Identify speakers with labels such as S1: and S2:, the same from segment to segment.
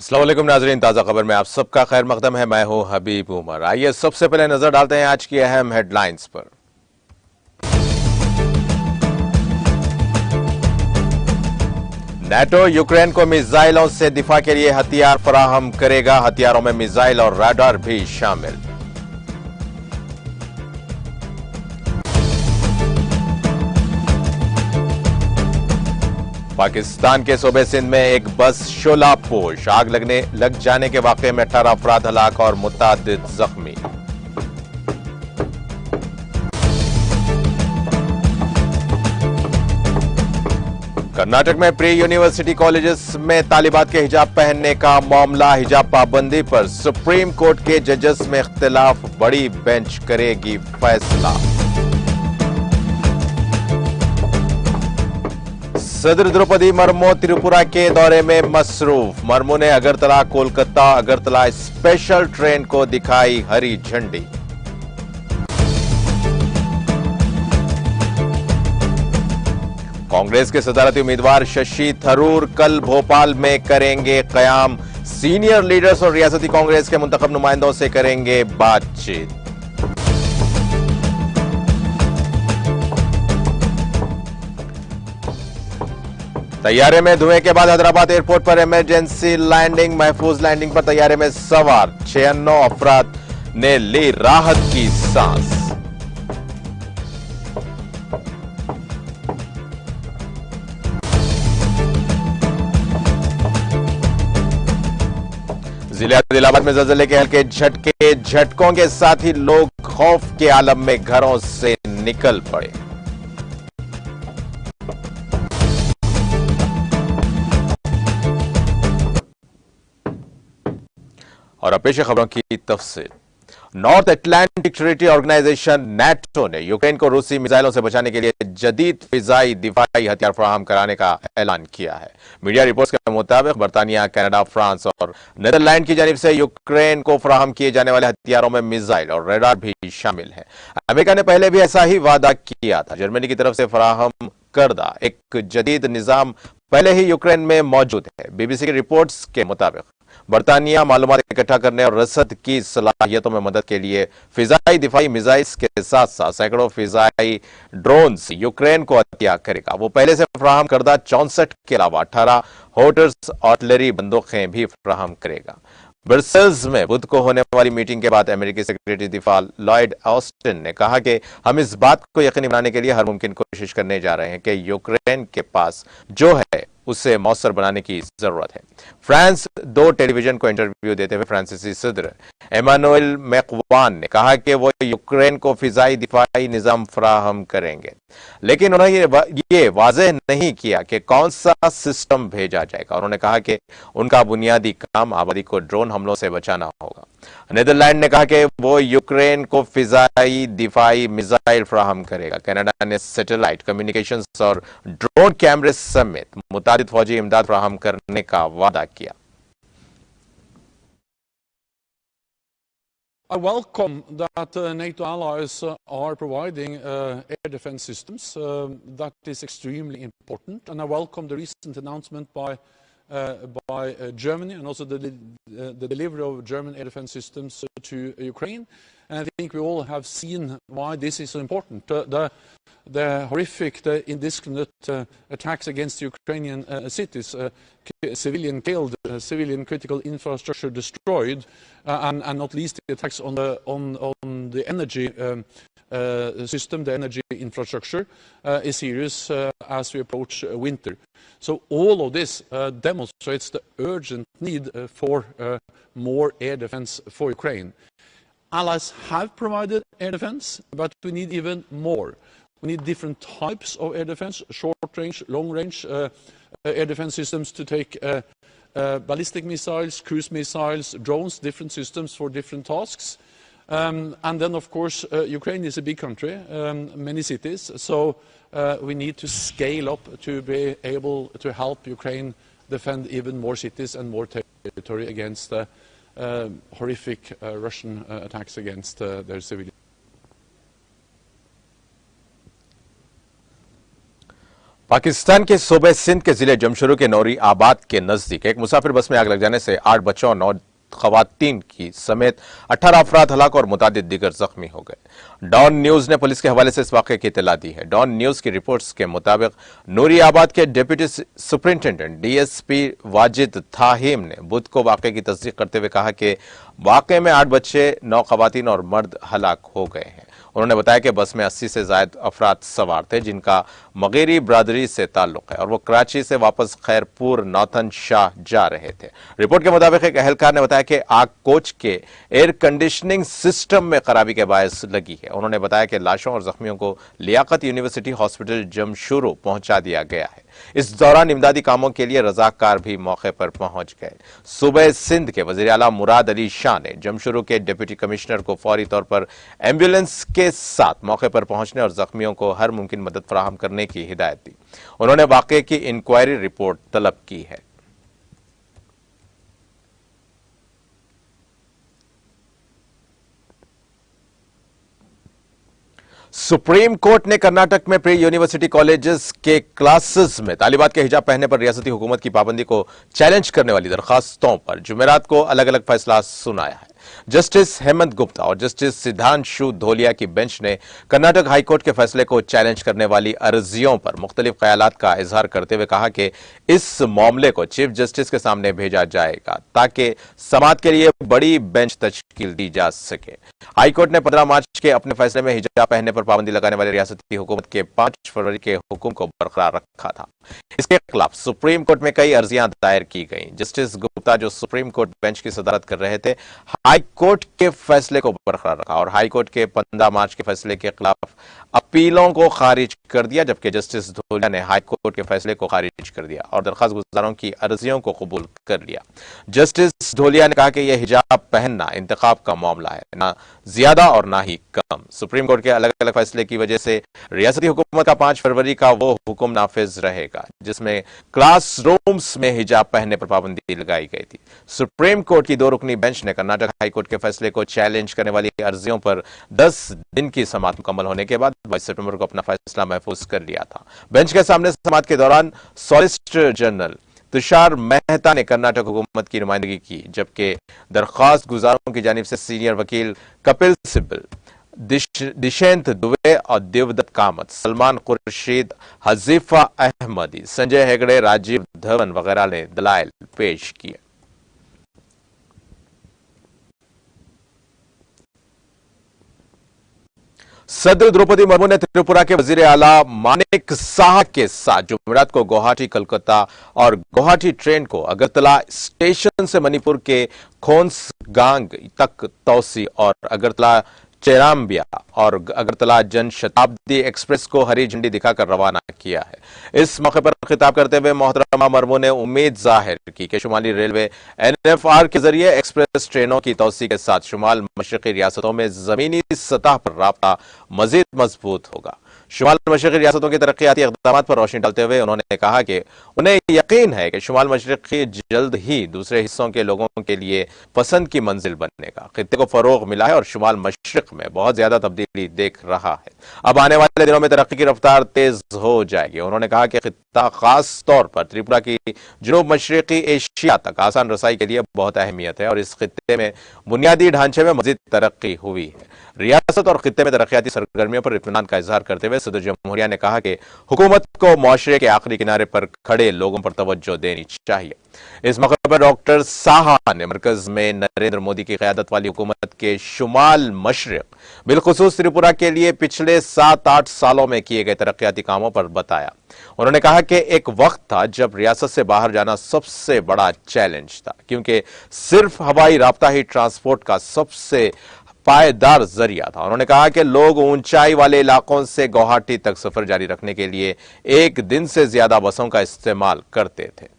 S1: अस्सलाम वालेकुम नाजरीन, ताज़ा खबर में आप सबका खैर मकदम है। मैं हूं हबीब उमर। आइए सबसे पहले नजर डालते हैं आज की अहम हेडलाइंस पर। नेटो यूक्रेन को मिसाइलों से दिफा के लिए हथियार फराहम करेगा। हथियारों में मिसाइल और रडार भी शामिल। पाकिस्तान के सूबे सिंध में एक बस शोलापोश आग लग जाने के वाकये में 18 अफराद हलाक और मुतादिद जख्मी। कर्नाटक में प्री यूनिवर्सिटी कॉलेजेस में तालिबात के हिजाब पहनने का मामला। हिजाब पाबंदी पर सुप्रीम कोर्ट के जजेस में इख्तिलाफ, बड़ी बेंच करेगी फैसला। सदर द्रौपदी मुर्मू त्रिपुरा के दौरे में मसरूफ। मुर्मू ने अगरतला कोलकाता अगरतला स्पेशल ट्रेन को दिखाई हरी झंडी। कांग्रेस के सदारती उम्मीदवार शशि थरूर कल भोपाल में करेंगे कयाम। सीनियर लीडर्स और रियासती कांग्रेस के मुंतखब नुमाइंदों से करेंगे बातचीत। तैयारे में धुएं के बाद हैदराबाद एयरपोर्ट पर इमरजेंसी लैंडिंग। महफूज लैंडिंग पर तैयारे में सवार 96 अफराद ने ली राहत की सांस। जिले आदिलाबाद में ज़लज़ले के हल्के झटकों के साथ ही लोग खौफ के आलम में घरों से निकल पड़े। और अब पेश खबरों की तफसील। North Atlantic Treaty Organization NATO ने यूक्रेन को रूसी मिसाइलों से बचाने के लिए जदीद फिजाई दिफाई हथियार फराहम कराने का ऐलान किया है। मीडिया रिपोर्ट्स के मुताबिक बर्तानिया, कनाडा, फ्रांस और नीदरलैंड की जानिब से यूक्रेन को फराहम किए जाने वाले हथियारों में मिसाइल और रडार भी शामिल है। अमेरिका ने पहले भी ऐसा ही वादा किया था। जर्मनी की तरफ से फराहम करदा एक जदीद निजाम पहले ही यूक्रेन में मौजूद है। बीबीसी की रिपोर्ट्स के मुताबिक बर्तानिया मालूमात इकट्ठा करने और रसद की सलाहियतों में मदद के लिए फिजाई दिफाई मिसाइल्स के साथ साथ सैकड़ों फिजाई ड्रोन्स यूक्रेन को अतिया करेगा। वो पहले से फराहम करदा 64 के अलावा 18 होटर्स आर्टिलरी बंदूकें भी फराहम करेगा। ब्रसेल्स में बुध को होने वाली मीटिंग के बाद अमेरिकी सेक्रेटरी दिफा लॉयड ऑस्टिन ने कहा कि हम इस बात को यकीनी बनाने के लिए हर मुमकिन कोशिश करने जा रहे हैं कि यूक्रेन के पास जो है उसे मौसर बनाने की जरूरत है। फ्रांस 2 टेलीविजन को इंटरव्यू देते हुए फ्रांसीसी सदर एमानुएल मैक्वान ने कहा कि वो यूक्रेन को फिजाई दिफाई निजाम फराहम करेंगे, लेकिन उन्होंने ये वाजह नहीं किया कि कौन सा सिस्टम भेजा जाएगा। उन्होंने कहा कि उनका बुनियादी काम आबादी को ड्रोन हमलों से बचाना होगा। नीदरलैंड ने कहा कि वो यूक्रेन को फिजाई दिफाई मिसाइल फराहम करेगा। कनाडा ने सैटेलाइट कम्युनिकेशंस और ड्रोन कैमरे समेत मुतादिद फौजी इमदाद फराहम करने का वादा किया।
S2: I welcome that NATO allies are providing air defense systems. That is extremely important, and I welcome the recent announcement by Germany and also the delivery of German air defense systems to Ukraine. And I think we all have seen why this is so important. The horrific, the indiscriminate attacks against Ukrainian cities, civilian killed, civilian critical infrastructure destroyed, and not least the attacks on the energy system, the energy infrastructure, is serious as we approach winter. So all of this demonstrates the urgent need for more air defense for Ukraine. Allies have provided air defense, but we need even more. We need different types of air defense, short range, long range air defense systems to take ballistic missiles, cruise missiles, drones, different systems for different tasks. And then, of course, Ukraine is a big country, many cities, so we need to scale up to be able to help Ukraine defend even more cities and more territory against horrific Russian attacks against their civilians.
S1: Pakistan के सूबे सिंध के जिले जमशेदपुर के नौरी आबाद के नजदीक एक मुसाफिर बस में आग लग जाने से 8 बच्चों और 9 खवातीन की समेत 18 अफराद हलाक और मुतादिद दीगर जख्मी हो गए। डॉन न्यूज ने पुलिस के हवाले से इस वाक़े की इत्तला दी है। डॉन न्यूज की रिपोर्ट्स के मुताबिक नूरी आबाद के डिप्टी सुपरिंटेंडेंट डीएसपी वाजिद थाहिम ने बुध को वाक़े की तस्दीक करते हुए कहा कि वाक़े में 8 बच्चे, 9 खवातीन और मर्द हलाक हो गए हैं। उन्होंने बताया कि बस में 80 से ज्यादा अफराद सवार थे जिनका मगेरी बरादरी से ताल्लुक है और वो कराची से वापस खैरपुर नौतन शाह जा रहे थे। रिपोर्ट के मुताबिक एक अहलकार ने बताया कि आग कोच के एयर कंडीशनिंग सिस्टम में खराबी के बायस लगी है। उन्होंने बताया कि लाशों और जख्मियों को लियाकत यूनिवर्सिटी हॉस्पिटल जमशेदपुर पहुंचा दिया गया है। इस दौरान इमदादी कामों के लिए रजाकार भी मौके पर पहुंच गए। सूबे सिंध के वजीर आला मुराद अली शाह ने जमशेदपुर के डिप्टी कमिश्नर को फौरी तौर पर एम्बुलेंस के साथ मौके पर पहुंचने और जख्मियों को हर मुमकिन मदद फराहम करने की हिदायत दी। उन्होंने वाकये की इंक्वायरी रिपोर्ट तलब की है। सुप्रीम कोर्ट ने कर्नाटक में प्री यूनिवर्सिटी कॉलेजेस के क्लासेस में तालिबात के हिजाब पहनने पर रियासती हुकूमत की पाबंदी को चैलेंज करने वाली दरखास्तों पर जुमेरात को अलग अलग फैसला सुनाया है। जस्टिस हेमंत गुप्ता और जस्टिस सिद्धांशु धोलिया की बेंच ने कर्नाटक हाईकोर्ट के फैसले को चैलेंज करने वाली अर्जियों पर मुख्तलिफ ख्यालात का इजहार करते हुए कहा कि इस मामले को चीफ जस्टिस के सामने भेजा जाएगा ताकि समाअत के लिए बड़ी बेंच तश्कील दी जा सके। हाईकोर्ट ने 15 मार्च के अपने फैसले में हिजाब पहनने पर पाबंदी लगाने वाले रियासती हुकूमत के 5 फरवरी के हुक्म को बरकरार रखा था। इसके खिलाफ सुप्रीम कोर्ट में कई अर्जियां दायर की गईं। जस्टिस गुप्ता जो सुप्रीम कोर्ट बेंच की सदारत कर रहे थे, हाई कोर्ट के फैसले को बरकरार रखा और हाई कोर्ट के 15 मार्च के फैसले के खिलाफ अपीलों को खारिज कर दिया, जबकि जस्टिस धोलिया ने हाई कोर्ट के फैसले को खारिज कर दिया और दरखास्त गुजारों की अर्जियों को कबूल कर लिया। जस्टिस धोलिया ने कहा कि यह हिजाब पहनना इंतखाब का मामला है, ना ज्यादा और ना ही कम। सुप्रीम कोर्ट के अलग अलग फैसले की वजह से रियासती हुकूमत का 5 फरवरी का वो हुक्म नाफिज रहेगा जिसमें क्लासरूम्स में हिजाब पहनने पर पाबंदी लगाई गई थी। सुप्रीम कोर्ट की 2 रुकनी बेंच ने कर्नाटक हाईकोर्ट के फैसले को चैलेंज करने वाली अर्जियों पर 10 दिन की समाअत मुकम्मल होने के बाद 22 सितंबर को अपना फैसला महफूज कर लिया था। बेंच के सामने समाअत के दौरान सॉलिसिटर जनरल तुषार मेहता ने कर्नाटक हुकूमत की नुमाइंदगी की, जबकि दरखास्त गुजारों की जानिब से सीनियर वकील कपिल सिब्बल, दिशेंत दुबे और देवदत्त कामत, सलमान खुर्शीद, हजीफा अहमदी, संजय हेगड़े, राजीव धवन वगैरह ने दलाइल पेश किए। सदर द्रौपदी मुर्मू ने त्रिपुरा के वजीर आला मानिक साहा के साथ जुमेरात को गुवाहाटी, कोलकाता और गुवाहाटी ट्रेन को अगरतला स्टेशन से मणिपुर के खोंसगांग तक तौसी और अगरतला चेराम्बिया और अगरतला जन शताब्दी एक्सप्रेस को हरी झंडी दिखाकर रवाना किया है। इस मौके पर खिताब करते हुए मोहतरमा मुर्मू ने उम्मीद जाहिर की कि शुमाली रेलवे एनएफआर के जरिए एक्सप्रेस ट्रेनों की तौसी के साथ शुमाल मशरकी रियासतों में जमीनी सतह पर राब्ता मजीद मजबूत होगा। शुमाल मशरकी रियासतों की तरक्याती इक़दामात पर रोशनी डालते हुए उन्होंने कहा कि उन्हें यकीन है कि शुमाल मशरकी जल्द ही दूसरे हिस्सों के लोगों के लिए पसंद की मंजिल बनेगा। खित्ते को फरोग मिला है और शुमाल मशरक में बहुत ज्यादा तब्दीली देख रहा है। अब आने वाले दिनों में तरक्की की रफ्तार तेज हो जाएगी। उन्होंने कहा कि खित्ता खास तौर पर त्रिपुरा की जनूब मशरकी एशिया तक आसान रसाई के लिए बहुत अहमियत है और इस खित्ते में बुनियादी ढांचे में मजीद तरक्की हुई है। रियासत और खित्ते में तरक्याती सरगर्मियों पर इत्मीनान का इजहार करते हुए सदर जमहूरिया ने कहा कि हुकूमत को मुआशरे के आखिरी किनारे पर खड़े लोगों पर तवज्जो देनी चाहिए। इस मौके पर डॉक्टर साहा ने मरकज में नरेंद्र मोदी की क़यादत वाली हुकूमत के शुमाल मशरक बिलखुसूस त्रिपुरा के लिए पिछले 7-8 सालों में किए गए तरक्याती कामों पर बताया। उन्होंने कहा कि एक वक्त था जब रियासत से बाहर जाना सबसे बड़ा चैलेंज था, क्योंकि सिर्फ हवाई राब्ता ही ट्रांसपोर्ट का सबसे पायदार जरिया था। उन्होंने कहा कि लोग ऊंचाई वाले इलाकों से गुवाहाटी तक सफर जारी रखने के लिए एक दिन से ज्यादा बसों का इस्तेमाल करते थे।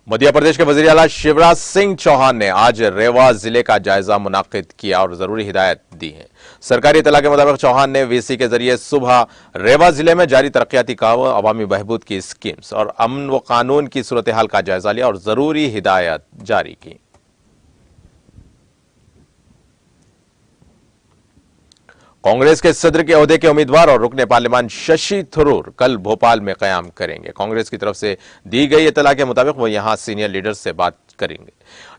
S1: मध्य प्रदेश के वजीर आला शिवराज सिंह चौहान ने आज रेवा जिले का जायजा मुनाकिद किया और जरूरी हिदायत दी है। सरकारी इतला के मुताबिक चौहान ने वीसी के जरिए सुबह रेवा जिले में जारी तरक्याती काम, अवामी बहबूद की स्कीम्स और अमन व कानून की सूरत हाल का जायजा लिया और जरूरी हिदायत जारी की। कांग्रेस के सदर के ओहदे के उम्मीदवार और रुकने पार्लियामान शशि थरूर कल भोपाल में कयाम करेंगे। कांग्रेस की तरफ से दी गई इत्तला के मुताबिक वो यहां सीनियर लीडर से बात करेंगे।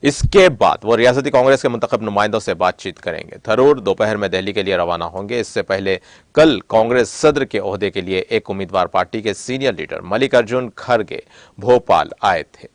S1: इसके बाद वो रियासती कांग्रेस के मुंतखब नुमाइंदों से बातचीत करेंगे। थरूर दोपहर में दिल्ली के लिए रवाना होंगे। इससे पहले कल कांग्रेस सदर के ओहदे के लिए एक उम्मीदवार पार्टी के सीनियर लीडर मल्लिकार्जुन खड़गे भोपाल आए थे।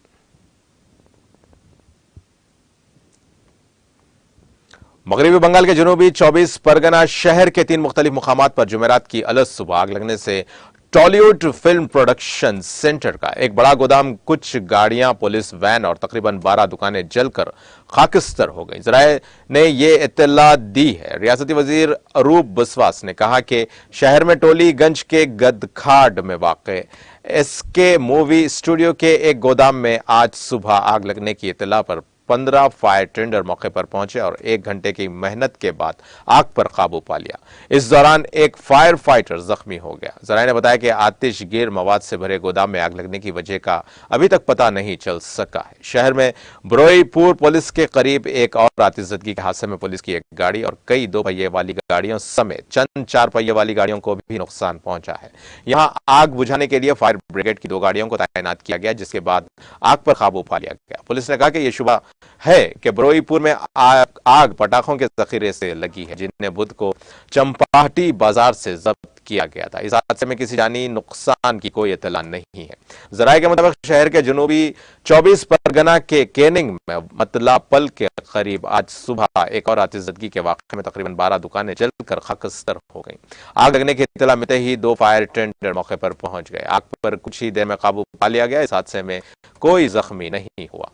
S1: मगरबी बंगाल के जनूबी 24 परगना शहर के 3 मुख्तलिफ मुकामात पर जुमेरात की अलग सुबह आग लगने से टॉलीवुड फिल्म प्रोडक्शन सेंटर का एक बड़ा गोदाम, कुछ गाड़ियां, पुलिस वैन और तकरीबन 12 दुकानें जलकर खाकिस्तर हो गई। जराये ने यह इत्तला दी है। रियासती वजीर अरूप बिस्वास ने कहा कि शहर में टोलीगंज के गदखाड़ में वाक़ एसके मूवी स्टूडियो के एक गोदाम में आज सुबह आग लगने की इत्तला पर 15 फायर टेंडर मौके पर पहुंचे और 1 घंटे की मेहनत के बाद आग पर काबू पा लिया। इस दौरान एक फायर फाइटर जख्मी हो गया। जराये ने बताया कि आतिशगीर मवाद से भरे गोदाम में आग लगने की वजह का अभी तक पता नहीं चल सका है। शहर में बरोईपुर पुलिस के करीब एक और आतिशजदगी के हादसे में पुलिस की एक गाड़ी और कई 2 पहिए वाली गाड़ियों समेत चंद 4 पहिए वाली गाड़ियों को भी नुकसान पहुंचा है। यहां आग बुझाने के लिए फायर ब्रिगेड की 2 गाड़ियों को तैनात किया गया, जिसके बाद आग पर काबू पा लिया गया। पुलिस ने कहा कि यह शुबा है कि बरोईपुर में आग पटाखों के जखीरे से लगी है, जिन्हें बुध को चंपाहटी बाजार से जब्त किया गया था। इस हादसे में किसी जानी नुकसान की कोई इत्तला नहीं है। जराये के मुताबिक शहर के जनूबी 24 परगना के केनिंग में मतलापल के करीब आज सुबह एक और आतिशजदगी के वाक़े में तकरीबन 12 दुकानें जलकर खाकस्तर हो गईं। आग लगने की इत्तला मिलते ही 2 फायर टेंडर मौके पर पहुंच गए। आग पर कुछ ही देर में काबू पा लिया गया। इस हादसे में कोई जख्मी नहीं हुआ।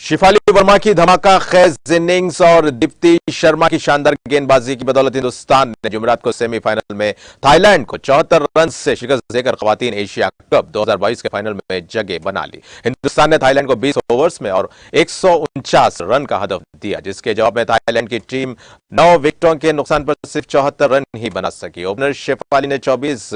S1: शिफाली वर्मा की धमाका खेज इनिंग्स और दीप्ति शर्मा की शानदार गेंदबाजी की बदौलत हिंदुस्तान ने जुमेरात को सेमीफाइनल में थाईलैंड को 74 रन से शिकस्त देकर खवातीन एशिया कप 2022 के फाइनल में जगह बना ली। हिंदुस्तान ने थाईलैंड को 20 ओवर्स में और 149 रन का हदफ दिया, जिसके जवाब में थाईलैंड की टीम 9 विकेटों के नुकसान पर सिर्फ 74 रन ही बना सकी। ओपनर शेफाली ने 24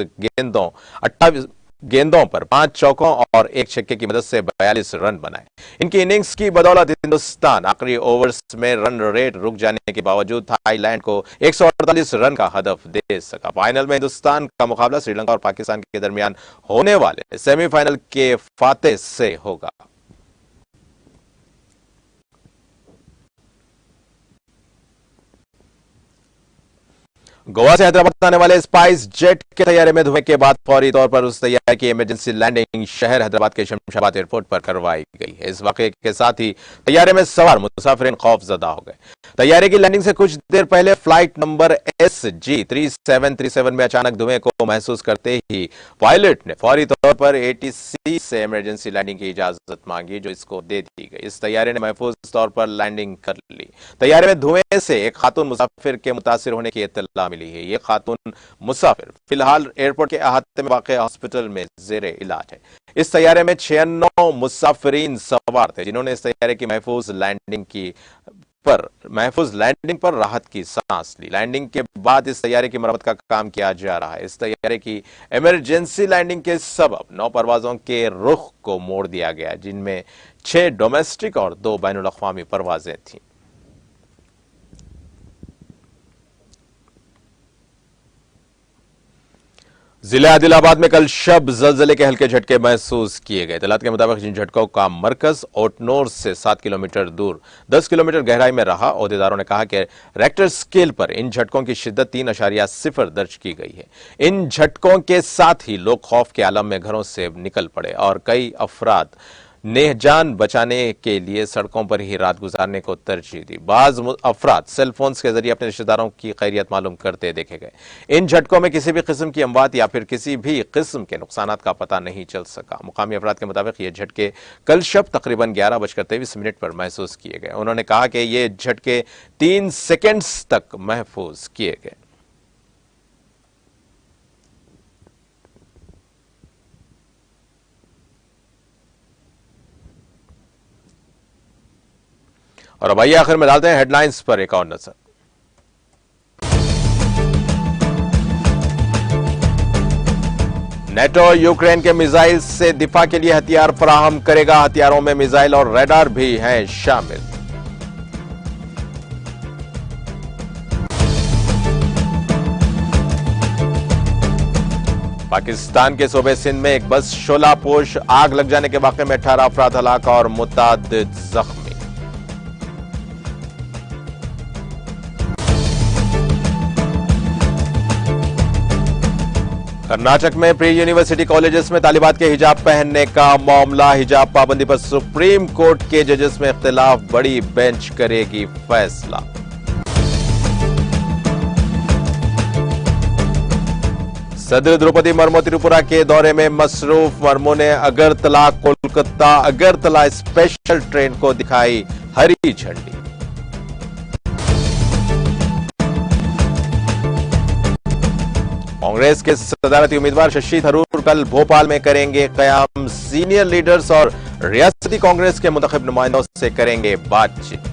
S1: गेंदों पर 5 चौकों और 1 छक्के की मदद से 42 रन बनाए। इनकी इनिंग्स की बदौलत हिंदुस्तान आखिरी ओवर्स में रन रेट रुक जाने के बावजूद थाईलैंड को 148 रन का हदफ दे सका। फाइनल में हिंदुस्तान का मुकाबला श्रीलंका और पाकिस्तान के दरमियान होने वाले सेमीफाइनल के फातेह से होगा। गोवा से हैदराबाद आने वाले स्पाइस जेट के तैयारे में धुएं के बाद फौरी तौर पर उस तैयारे की इमरजेंसी लैंडिंग शहर हैदराबाद के शमशाबाद एयरपोर्ट पर करवाई गई है। इस वाकये के साथ ही तैयारे में सवार मुसाफिरीन खौफजदा हो गए। तैयारे की लैंडिंग से कुछ देर पहले फ्लाइट नंबर SG3737 में अचानक धुएं को महसूस करते ही पायलट ने फौरी तौर पर ATC से इमरजेंसी लैंडिंग की इजाजत मांगी, जो इसको दे दी गई। इस तैयारे ने महफूज तौर पर लैंडिंग कर ली। तैयारे में धुएं से एक खातून मुसाफिर के मुतासिर होने की इत्तला मिली है। ये खातून मुसाफिर फिलहाल एयरपोर्ट के अहाते में वाक़ हॉस्पिटल में जेरे इलाज है। इस तैयारे में 96 मुसाफिरीन सवार थे, जिन्होंने इस तैयारे की महफूज लैंडिंग पर राहत की सांस ली। लैंडिंग के बाद इस तैयारे की मरम्मत का काम किया जा रहा है। इस तैयारे की इमरजेंसी लैंडिंग के सबब 9 परवाजों के रुख को मोड़ दिया गया, जिनमें 6 डोमेस्टिक और 2 बैनुल अक़वामी परवाजें थीं। जिला आदिलाबाद में कल शब जलजले के हल्के झटके महसूस किए गए। तलात के मुताबिक जिन झटकों का मरकज ओटनोर से 7 किलोमीटर दूर 10 किलोमीटर गहराई में रहा, ओहदेदारों ने कहा कि रेक्टर स्केल पर इन झटकों की शिद्दत 3.0 दर्ज की गई है। इन झटकों के साथ ही लोग खौफ के आलम में घरों से निकल पड़े और कई अफराद ने जान बचाने के लिए सड़कों पर ही रात गुजारने को तरजीह दी। बाज अफराद सेल फोन्स के जरिए अपने रिश्तेदारों की खैरियत मालूम करते देखे गए। इन झटकों में किसी भी किस्म की अमवात या फिर किसी भी किस्म के नुकसानात का पता नहीं चल सका। मुकामी अफराद के मुताबिक ये झटके कल शब तकरीबन 11:23 पर महसूस किए गए। उन्होंने कहा कि ये झटके 3 सेकेंड्स तक महफूज किए गए। और अब आइए आखिर में डालते हैं हेडलाइंस पर एक और नजर। नेटो यूक्रेन के मिसाइल से दिफा के लिए हथियार फराहम करेगा। हथियारों में मिसाइल और रडार भी हैं शामिल। पाकिस्तान के सूबे सिंध में एक बस शोलापोश आग लग जाने के वाकये में 18 अफराद हलाक और मुतअद्दिद जख्मी। कर्नाटक में प्री यूनिवर्सिटी कॉलेजेस में तालिबात के हिजाब पहनने का मामला। हिजाब पाबंदी पर सुप्रीम कोर्ट के जजेस में इख्तिलाफ, बड़ी बेंच करेगी फैसला। सदर द्रौपदी मुर्मू त्रिपुरा के दौरे में मसरूफ। मुर्मू ने अगरतला कोलकाता अगरतला स्पेशल ट्रेन को दिखाई हरी झंडी। कांग्रेस के सदारती उम्मीदवार शशि थरूर कल भोपाल में करेंगे कयाम। सीनियर लीडर्स और रियासती कांग्रेस के मुंतखब नुमाइंदों से करेंगे बातचीत।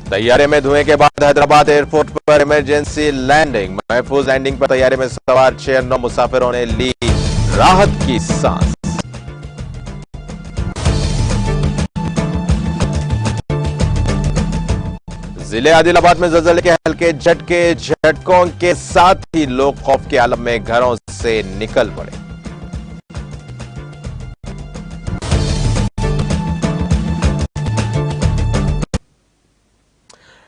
S1: तैयारे में धुएं के बाद हैदराबाद एयरपोर्ट पर इमरजेंसी लैंडिंग। महफूज लैंडिंग पर तैयारे में सवार 96 मुसाफिरों ने ली राहत की सांस। जिले आदिलाबाद में ज़लज़ले के हल्के झटकों के साथ ही लोग खौफ के आलम में घरों से निकल पड़े।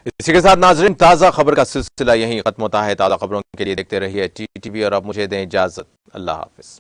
S1: इसी के साथ नाजरीन, ताजा खबर का सिलसिला यहीं खत्म होता है। ताजा खबरों के लिए देखते रहिए टीटीवी और अब मुझे दें इजाजत। अल्लाह हाफिज।